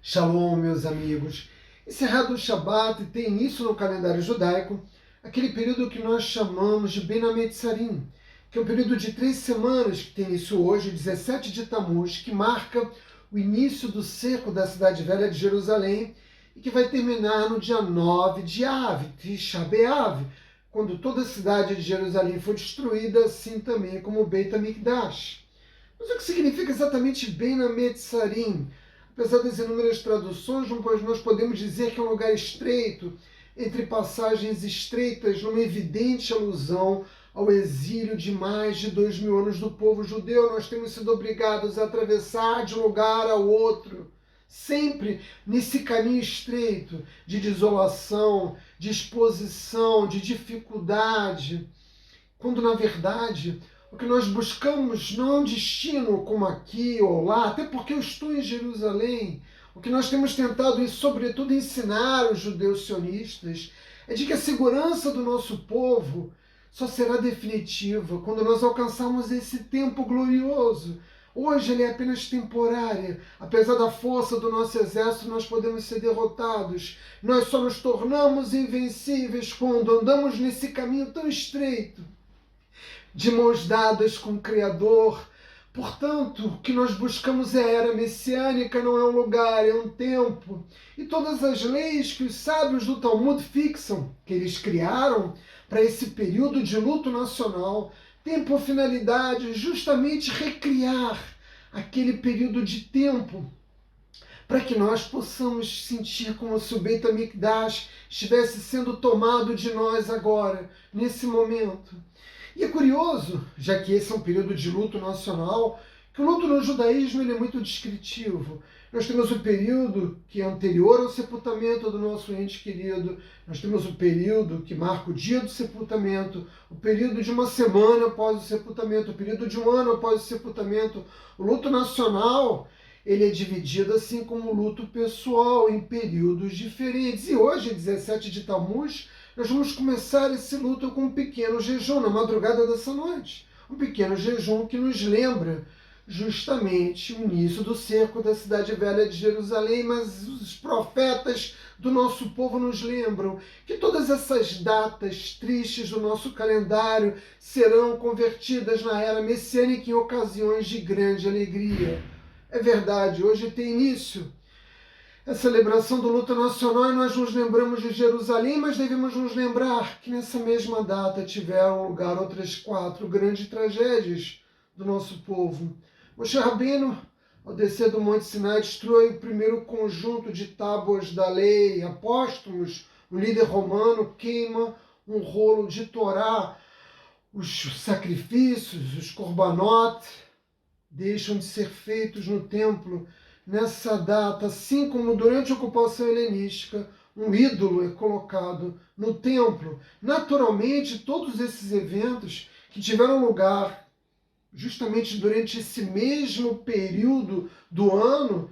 Shalom, meus amigos. Encerrado o Shabat, tem início no calendário judaico aquele período que nós chamamos de Ben Hametzarim, que é um período de 3 semanas, que tem início hoje, 17 de Tammuz, que marca o início do cerco da cidade velha de Jerusalém e que vai terminar no dia 9 de Av, Tisha B'Av, quando toda a cidade de Jerusalém foi destruída, assim também como o Beit HaMikdash. Mas o que significa exatamente Ben Hametzarim? Apesar das inúmeras traduções, nós podemos dizer que é um lugar estreito, entre passagens estreitas, numa evidente alusão ao exílio de mais de 2000 anos do povo judeu. Nós temos sido obrigados a atravessar de um lugar ao outro, sempre nesse caminho estreito de desolação, de exposição, de dificuldade, quando na verdade o que nós buscamos não é um destino como aqui ou lá, até porque eu estou em Jerusalém. O que nós temos tentado, e sobretudo, ensinar os judeus sionistas é de que a segurança do nosso povo só será definitiva quando nós alcançarmos esse tempo glorioso. Hoje ele é apenas temporária. Apesar da força do nosso exército, nós podemos ser derrotados. Nós só nos tornamos invencíveis quando andamos nesse caminho tão estreito, de mãos dadas com o Criador. Portanto, o que nós buscamos é a era messiânica, não é um lugar, é um tempo. E todas as leis que os sábios do Talmud fixam, que eles criaram para esse período de luto nacional, têm por finalidade justamente recriar aquele período de tempo, para que nós possamos sentir como se o Beit HaMikdash estivesse sendo tomado de nós agora, nesse momento. E é curioso, já que esse é um período de luto nacional, que o luto no judaísmo ele é muito descritivo. Nós temos o período que é anterior ao sepultamento do nosso ente querido, nós temos o período que marca o dia do sepultamento, o período de uma semana após o sepultamento, o período de um ano após o sepultamento. O luto nacional ele é dividido, assim como o luto pessoal, em períodos diferentes. E hoje, 17 de Tammuz, nós vamos começar esse luto com um pequeno jejum na madrugada dessa noite. Um pequeno jejum que nos lembra justamente o início do cerco da cidade velha de Jerusalém, mas os profetas do nosso povo nos lembram que todas essas datas tristes do nosso calendário serão convertidas na era messiânica em ocasiões de grande alegria. É verdade, hoje tem início a celebração do luto nacional e nós nos lembramos de Jerusalém, mas devemos nos lembrar que nessa mesma data tiveram lugar outras 4 grandes tragédias do nosso povo. Moshe Rabbeinu, ao descer do Monte Sinai, destrói o primeiro conjunto de tábuas da lei. Apóstolos, o líder romano, queima um rolo de Torá. Os sacrifícios, os korbanot, deixam de ser feitos no templo nessa data, assim como durante a ocupação helenística, um ídolo é colocado no templo. Naturalmente, todos esses eventos que tiveram lugar justamente durante esse mesmo período do ano,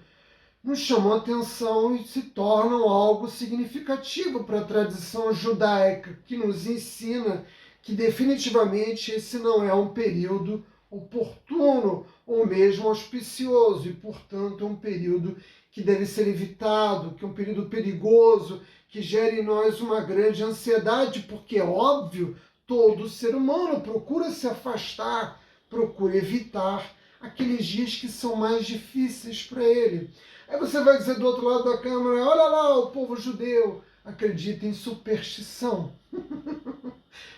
nos chamam a atenção e se tornam algo significativo para a tradição judaica, que nos ensina que definitivamente esse não é um período oportuno ou mesmo auspicioso e, portanto, é um período que deve ser evitado, que é um período perigoso, que gera em nós uma grande ansiedade, porque é óbvio, todo ser humano procura se afastar, procura evitar aqueles dias que são mais difíceis para ele. Aí você vai dizer do outro lado da câmera, olha lá o povo judeu, acredita em superstição.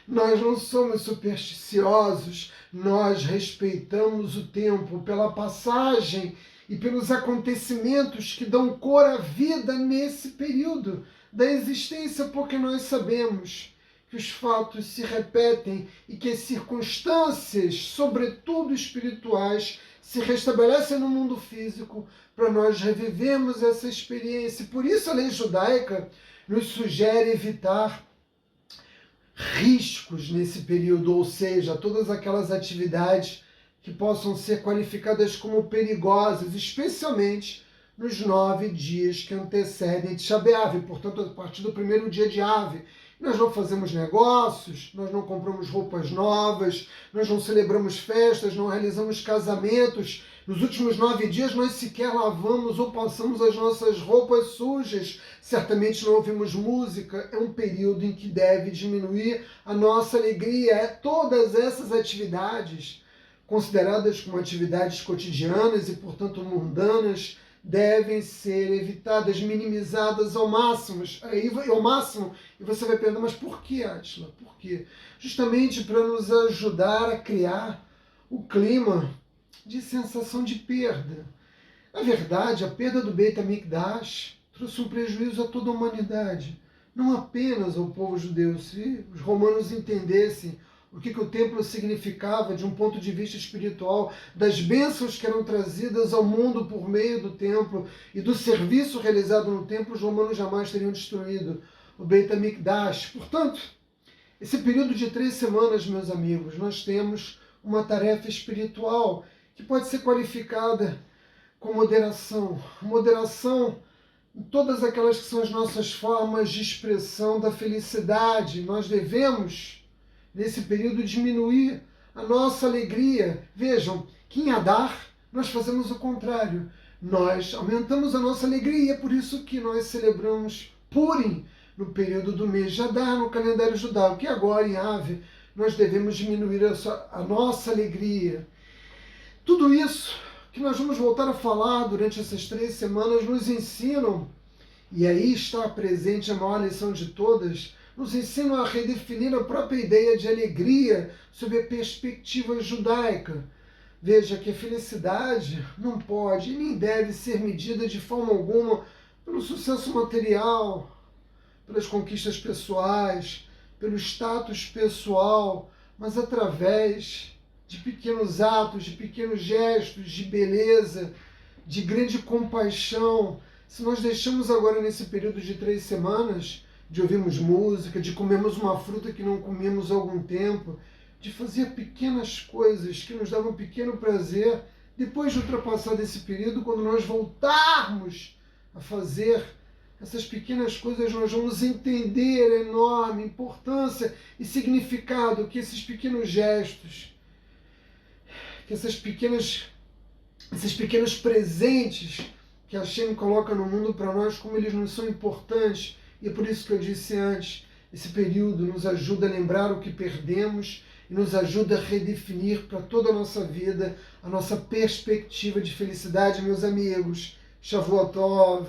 Nós não somos supersticiosos, nós respeitamos o tempo pela passagem e pelos acontecimentos que dão cor à vida nesse período da existência, porque nós sabemos que os fatos se repetem e que as circunstâncias, sobretudo espirituais, se restabelecem no mundo físico para nós revivermos essa experiência. Por isso a lei judaica nos sugere evitar riscos nesse período, ou seja, todas aquelas atividades que possam ser qualificadas como perigosas, especialmente nos 9 dias que antecedem Tisha B'Av, portanto, a partir do primeiro dia de Av. Nós não fazemos negócios, nós não compramos roupas novas, nós não celebramos festas, não realizamos casamentos, Nos últimos 9 dias nós sequer lavamos ou passamos as nossas roupas sujas. Certamente não ouvimos música. É um período em que deve diminuir a nossa alegria. Todas essas atividades, consideradas como atividades cotidianas e, portanto, mundanas, devem ser evitadas, minimizadas ao máximo. E você vai perguntar, mas por que, Átila? Por quê? Justamente para nos ajudar a criar o clima de sensação de perda. Na verdade, a perda do Beit HaMikdash trouxe um prejuízo a toda a humanidade, não apenas ao povo judeu. Se os romanos entendessem o que o templo significava de um ponto de vista espiritual, das bênçãos que eram trazidas ao mundo por meio do templo e do serviço realizado no templo, os romanos jamais teriam destruído o Beit HaMikdash. Portanto, esse período de 3 semanas, meus amigos, nós temos uma tarefa espiritual que pode ser qualificada com moderação. Moderação em todas aquelas que são as nossas formas de expressão da felicidade. Nós devemos, nesse período, diminuir a nossa alegria. Vejam que em Adar nós fazemos o contrário. Nós aumentamos a nossa alegria e é por isso que nós celebramos Purim no período do mês de Adar, no calendário judaico. E agora, em Ave, nós devemos diminuir a nossa alegria. Tudo isso que nós vamos voltar a falar durante essas 3 semanas nos ensinam, e aí está presente a maior lição de todas, nos ensinam a redefinir a própria ideia de alegria sob a perspectiva judaica. Veja que a felicidade não pode e nem deve ser medida de forma alguma pelo sucesso material, pelas conquistas pessoais, pelo status pessoal, mas através de pequenos atos, de pequenos gestos, de beleza, de grande compaixão. Se nós deixamos agora nesse período de 3 semanas, de ouvirmos música, de comermos uma fruta que não comíamos há algum tempo, de fazer pequenas coisas que nos davam pequeno prazer, depois de ultrapassar desse período, quando nós voltarmos a fazer essas pequenas coisas, nós vamos entender a enorme importância e significado que esses pequenos gestos, que esses pequenos presentes que a Hashem coloca no mundo para nós, como eles nos são importantes. E é por isso que eu disse antes, esse período nos ajuda a lembrar o que perdemos e nos ajuda a redefinir para toda a nossa vida a nossa perspectiva de felicidade, meus amigos. Shavuot Tov.